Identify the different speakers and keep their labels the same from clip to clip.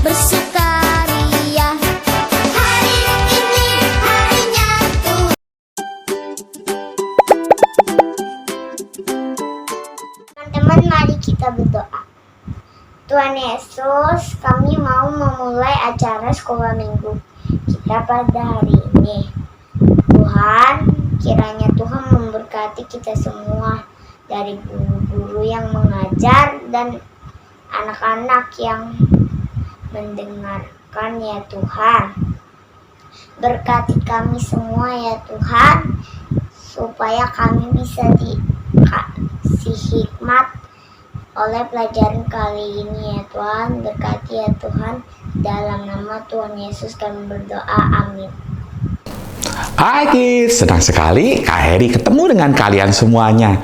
Speaker 1: bersukaria. Hari ini harinya Tuhan. Teman-teman, mari kita berdoa. Tuhan Yesus, kami mau memulai acara sekolah minggu kita pada hari ini. Tuhan, kiranya Tuhan memberkati kita semua, dari guru-guru yang mengajar dan anak-anak yang mendengarkan ya Tuhan. Berkati kami semua ya Tuhan, supaya kami bisa dikasih hikmat oleh pelajaran kali ini ya Tuhan. Berkati ya Tuhan, dalam nama Tuhan Yesus kami berdoa, amin.
Speaker 2: Hai kids, senang sekali Kak Heri ketemu dengan kalian semuanya.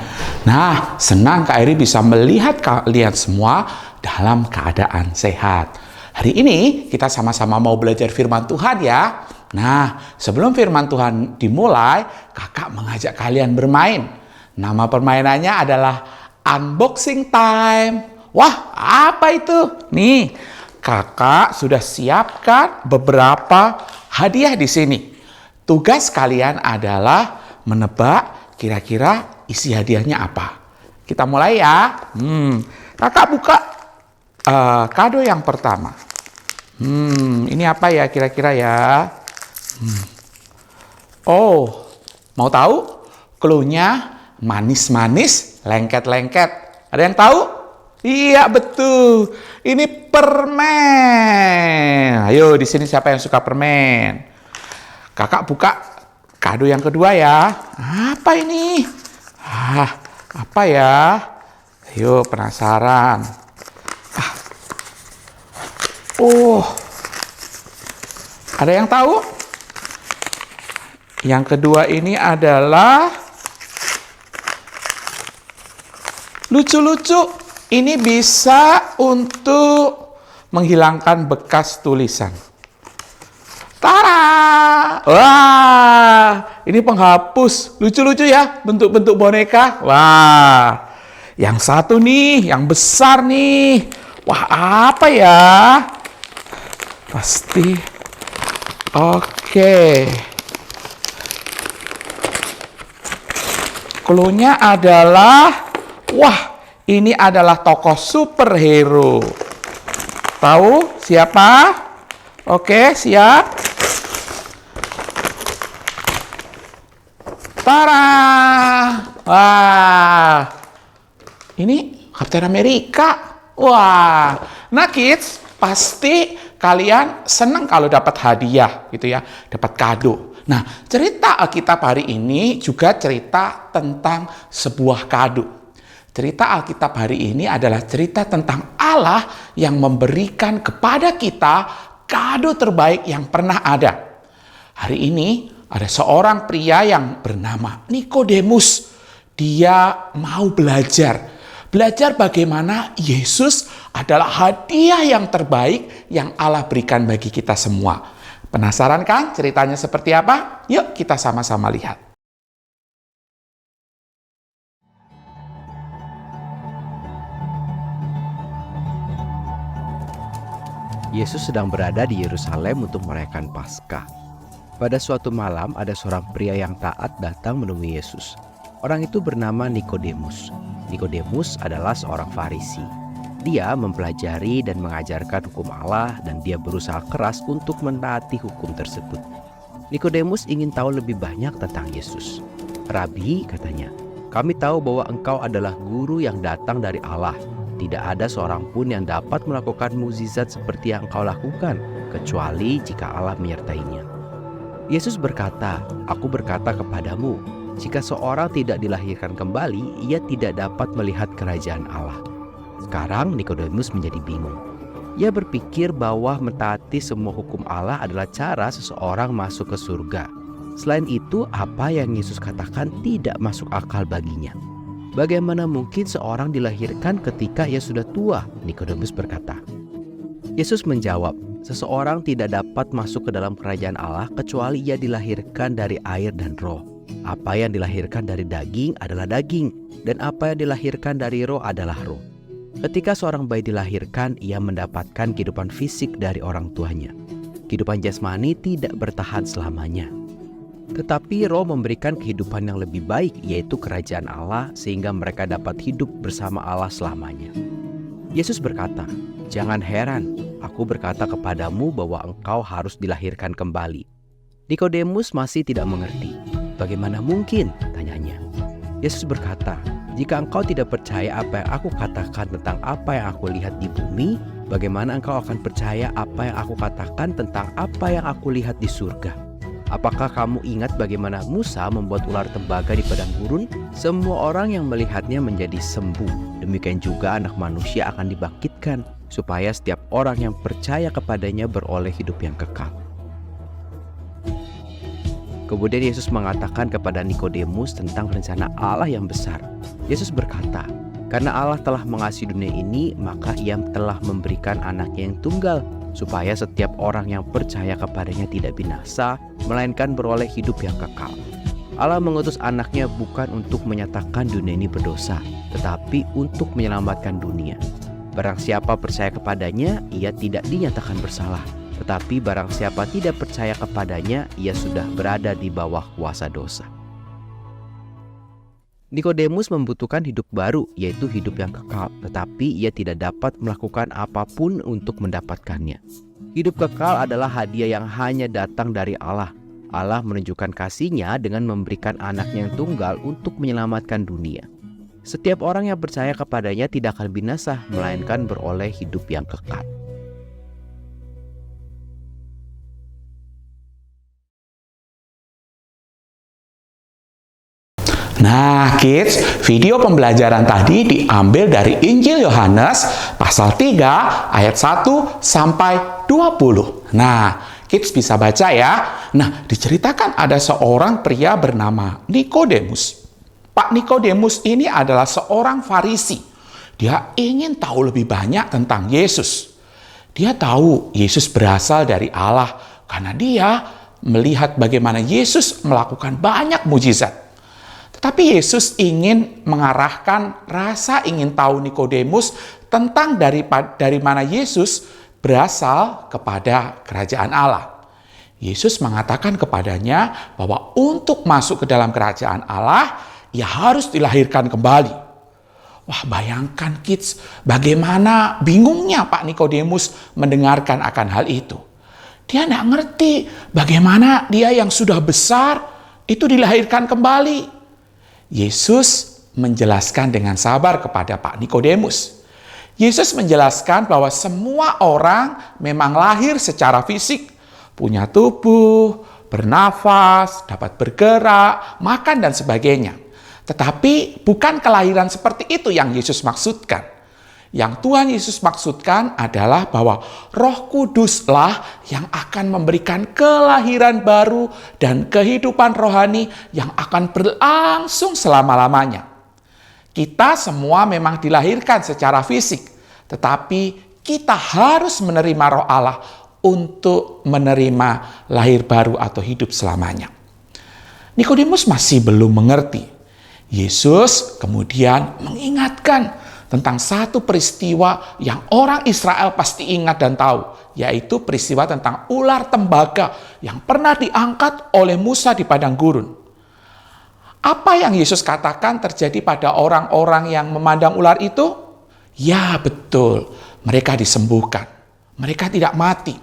Speaker 2: Nah, senang Kak Heri bisa melihat kalian semua dalam keadaan sehat. Hari ini kita sama-sama mau belajar firman Tuhan ya. Nah, sebelum firman Tuhan dimulai, kakak mengajak kalian bermain. Nama permainannya adalah unboxing time. Wah, apa itu? Nih, kakak sudah siapkan beberapa hadiah di sini. Tugas kalian adalah menebak kira-kira isi hadiahnya apa. Kita mulai ya. Kakak buka kado yang pertama. Ini apa ya kira-kira ya? Oh, mau tahu? Clue-nya manis-manis, lengket-lengket. Ada yang tahu? Iya, betul. Ini permen. Ayo, di sini siapa yang suka permen? Kakak buka kado yang kedua ya. Apa ini? Apa ya? Ayo, penasaran. Ada yang tahu? Yang kedua ini adalah lucu-lucu. Ini bisa untuk menghilangkan bekas tulisan. Tara! Wah, ini penghapus. Lucu-lucu ya, bentuk-bentuk boneka. Wah, yang satu nih, yang besar nih. Wah, apa ya? Pasti. Oke. Clue-nya adalah, wah, ini adalah tokoh superhero. Tahu siapa? Oke, siap. Tara! Wah, ini Kapten Amerika. Wah, nah kids, pasti kalian senang kalau dapat hadiah gitu ya, dapat kado. Nah, cerita Alkitab hari ini juga cerita tentang sebuah kado. Cerita Alkitab hari ini adalah cerita tentang Allah yang memberikan kepada kita kado terbaik yang pernah ada. Hari ini ada seorang pria yang bernama Nikodemus. Dia mau belajar bagaimana Yesus adalah hadiah yang terbaik yang Allah berikan bagi kita semua. Penasaran kan ceritanya seperti apa? Yuk kita sama-sama lihat.
Speaker 3: Yesus sedang berada di Yerusalem untuk merayakan Paskah. Pada suatu malam ada seorang pria yang taat datang menemui Yesus. Orang itu bernama Nikodemus. Nikodemus adalah seorang Farisi. Dia mempelajari dan mengajarkan hukum Allah dan dia berusaha keras untuk menaati hukum tersebut. Nikodemus ingin tahu lebih banyak tentang Yesus. "Rabi," katanya, "kami tahu bahwa engkau adalah guru yang datang dari Allah. Tidak ada seorang pun yang dapat melakukan mukjizat seperti yang engkau lakukan, kecuali jika Allah menyertainya." Yesus berkata, "Aku berkata kepadamu, jika seorang tidak dilahirkan kembali, ia tidak dapat melihat kerajaan Allah." Sekarang Nikodemus menjadi bingung. Ia berpikir bahwa mentaati semua hukum Allah adalah cara seseorang masuk ke surga. Selain itu, apa yang Yesus katakan tidak masuk akal baginya. Bagaimana mungkin seorang dilahirkan ketika ia sudah tua? Nikodemus berkata. Yesus menjawab, "Seseorang tidak dapat masuk ke dalam kerajaan Allah kecuali ia dilahirkan dari air dan roh. Apa yang dilahirkan dari daging adalah daging, dan apa yang dilahirkan dari roh adalah roh. Ketika seorang bayi dilahirkan, ia mendapatkan kehidupan fisik dari orang tuanya. Kehidupan jasmani tidak bertahan selamanya. Tetapi roh memberikan kehidupan yang lebih baik, yaitu kerajaan Allah, sehingga mereka dapat hidup bersama Allah selamanya. Yesus berkata, "Jangan heran, aku berkata kepadamu bahwa engkau harus dilahirkan kembali." Nikodemus masih tidak mengerti. "Bagaimana mungkin?" tanyanya. Yesus berkata, "Jika engkau tidak percaya apa yang aku katakan tentang apa yang aku lihat di bumi, bagaimana engkau akan percaya apa yang aku katakan tentang apa yang aku lihat di surga? Apakah kamu ingat bagaimana Musa membuat ular tembaga di padang gurun? Semua orang yang melihatnya menjadi sembuh. Demikian juga Anak Manusia akan dibangkitkan, supaya setiap orang yang percaya kepadanya beroleh hidup yang kekal." Kemudian Yesus mengatakan kepada Nikodemus tentang rencana Allah yang besar. Yesus berkata, "Karena Allah telah mengasihi dunia ini, maka Ia telah memberikan anaknya yang tunggal, supaya setiap orang yang percaya kepadanya tidak binasa, melainkan beroleh hidup yang kekal." Allah mengutus anaknya bukan untuk menyatakan dunia ini berdosa, tetapi untuk menyelamatkan dunia. Barang siapa percaya kepadanya, ia tidak dinyatakan bersalah. Tetapi barang siapa tidak percaya kepadanya, ia sudah berada di bawah kuasa dosa. Nikodemus membutuhkan hidup baru, yaitu hidup yang kekal, tetapi ia tidak dapat melakukan apapun untuk mendapatkannya. Hidup kekal adalah hadiah yang hanya datang dari Allah. Allah menunjukkan kasih-Nya dengan memberikan anaknya yang tunggal untuk menyelamatkan dunia. Setiap orang yang percaya kepadanya tidak akan binasa, melainkan beroleh hidup yang kekal.
Speaker 2: Nah, kids, video pembelajaran tadi diambil dari Injil Yohanes pasal 3 ayat 1 sampai 20. Nah, kids bisa baca ya. Nah, diceritakan ada seorang pria bernama Nikodemus. Pak Nikodemus ini adalah seorang Farisi. Dia ingin tahu lebih banyak tentang Yesus. Dia tahu Yesus berasal dari Allah karena dia melihat bagaimana Yesus melakukan banyak mujizat. Tapi Yesus ingin mengarahkan rasa ingin tahu Nikodemus tentang dari mana Yesus berasal kepada kerajaan Allah. Yesus mengatakan kepadanya bahwa untuk masuk ke dalam kerajaan Allah, ia harus dilahirkan kembali. Wah, bayangkan kids, bagaimana bingungnya Pak Nikodemus mendengarkan akan hal itu. Dia tidak ngerti bagaimana dia yang sudah besar itu dilahirkan kembali. Yesus menjelaskan dengan sabar kepada Pak Nikodemus. Yesus menjelaskan bahwa semua orang memang lahir secara fisik, punya tubuh, bernafas, dapat bergerak, makan dan sebagainya. Tetapi bukan kelahiran seperti itu yang Yesus maksudkan. Yang Tuhan Yesus maksudkan adalah bahwa Roh Kuduslah yang akan memberikan kelahiran baru dan kehidupan rohani yang akan berlangsung selama-lamanya. Kita semua memang dilahirkan secara fisik, tetapi kita harus menerima Roh Allah untuk menerima lahir baru atau hidup selamanya. Nikodemus masih belum mengerti. Yesus kemudian mengingatkan tentang satu peristiwa yang orang Israel pasti ingat dan tahu, yaitu peristiwa tentang ular tembaga yang pernah diangkat oleh Musa di padang gurun. Apa yang Yesus katakan terjadi pada orang-orang yang memandang ular itu? Ya, betul, mereka disembuhkan. Mereka tidak mati.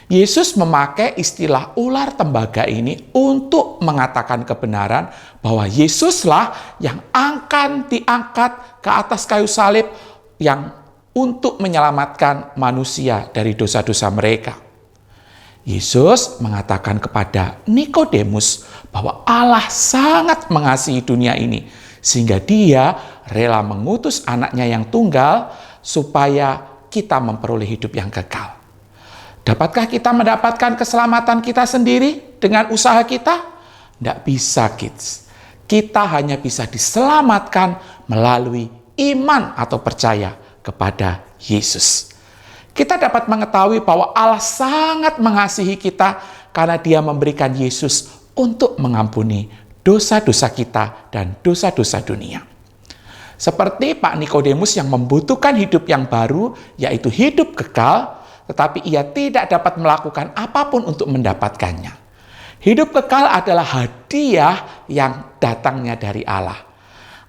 Speaker 2: Yesus memakai istilah ular tembaga ini untuk mengatakan kebenaran bahwa Yesuslah yang akan diangkat ke atas kayu salib yang untuk menyelamatkan manusia dari dosa-dosa mereka. Yesus mengatakan kepada Nikodemus bahwa Allah sangat mengasihi dunia ini sehingga Dia rela mengutus anaknya yang tunggal supaya kita memperoleh hidup yang kekal. Dapatkah kita mendapatkan keselamatan kita sendiri dengan usaha kita? Tidak bisa, kids. Kita hanya bisa diselamatkan melalui iman atau percaya kepada Yesus. Kita dapat mengetahui bahwa Allah sangat mengasihi kita karena Dia memberikan Yesus untuk mengampuni dosa-dosa kita dan dosa-dosa dunia. Seperti Pak Nikodemus yang membutuhkan hidup yang baru, yaitu hidup kekal, tetapi ia tidak dapat melakukan apapun untuk mendapatkannya. Hidup kekal adalah hadiah yang datangnya dari Allah.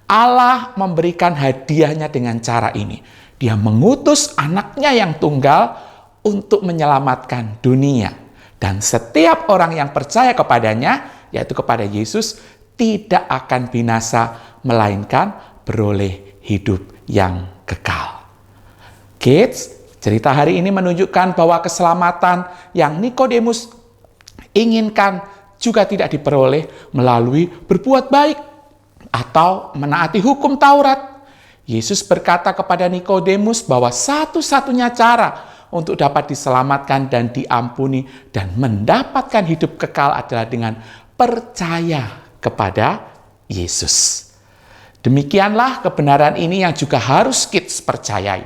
Speaker 2: Allah memberikan hadiahnya dengan cara ini. Dia mengutus anaknya yang tunggal untuk menyelamatkan dunia. Dan setiap orang yang percaya kepadanya, yaitu kepada Yesus, tidak akan binasa, melainkan beroleh hidup yang kekal. Kids, cerita hari ini menunjukkan bahwa keselamatan yang Nikodemus inginkan juga tidak diperoleh melalui berbuat baik atau menaati hukum Taurat. Yesus berkata kepada Nikodemus bahwa satu-satunya cara untuk dapat diselamatkan dan diampuni dan mendapatkan hidup kekal adalah dengan percaya kepada Yesus. Demikianlah kebenaran ini yang juga harus kids percayai.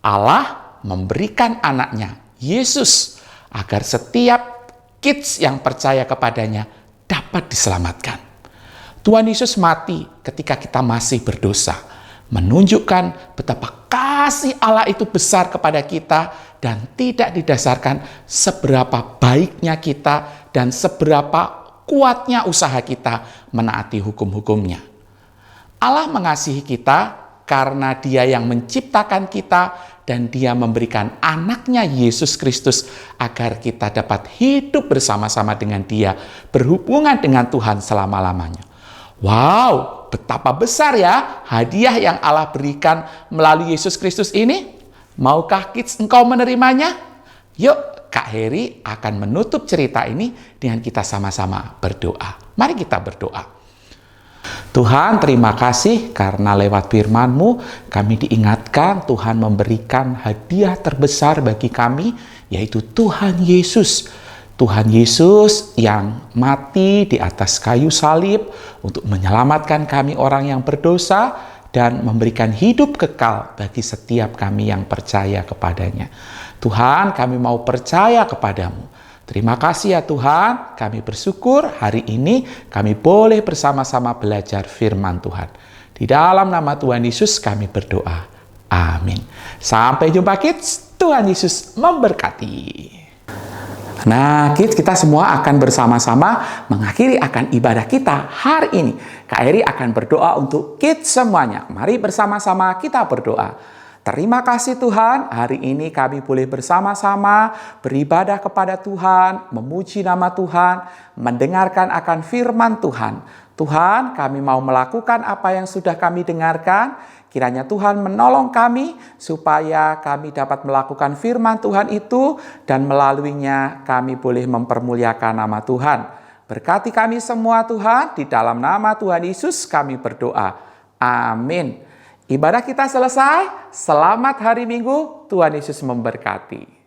Speaker 2: Allah memberikan anaknya, Yesus, agar setiap kids yang percaya kepadanya dapat diselamatkan. Tuhan Yesus mati ketika kita masih berdosa, menunjukkan betapa kasih Allah itu besar kepada kita dan tidak didasarkan seberapa baiknya kita dan seberapa kuatnya usaha kita menaati hukum-hukumnya. Allah mengasihi kita karena Dia yang menciptakan kita dan Dia memberikan anaknya Yesus Kristus agar kita dapat hidup bersama-sama dengan Dia, berhubungan dengan Tuhan selama-lamanya. Wow, betapa besar ya hadiah yang Allah berikan melalui Yesus Kristus ini. Maukah kids engkau menerimanya? Yuk, Kak Heri akan menutup cerita ini dengan kita sama-sama berdoa. Mari kita berdoa. Tuhan, terima kasih karena lewat firman-Mu kami diingatkan Tuhan memberikan hadiah terbesar bagi kami, yaitu Tuhan Yesus. Tuhan Yesus yang mati di atas kayu salib untuk menyelamatkan kami orang yang berdosa dan memberikan hidup kekal bagi setiap kami yang percaya kepadanya. Tuhan, kami mau percaya kepadamu. Terima kasih ya Tuhan, kami bersyukur hari ini kami boleh bersama-sama belajar firman Tuhan. Di dalam nama Tuhan Yesus kami berdoa. Amin. Sampai jumpa kids, Tuhan Yesus memberkati. Nah, kids, kita semua akan bersama-sama mengakhiri akan ibadah kita hari ini. Kak Eri akan berdoa untuk kids semuanya. Mari bersama-sama kita berdoa. Terima kasih Tuhan, hari ini kami boleh bersama-sama beribadah kepada Tuhan, memuji nama Tuhan, mendengarkan akan firman Tuhan. Tuhan, kami mau melakukan apa yang sudah kami dengarkan. Kiranya Tuhan menolong kami supaya kami dapat melakukan firman Tuhan itu dan melaluinya kami boleh mempermuliakan nama Tuhan. Berkati kami semua Tuhan, di dalam nama Tuhan Yesus kami berdoa. Amin. Ibadah kita selesai. Selamat hari Minggu. Tuhan Yesus memberkati.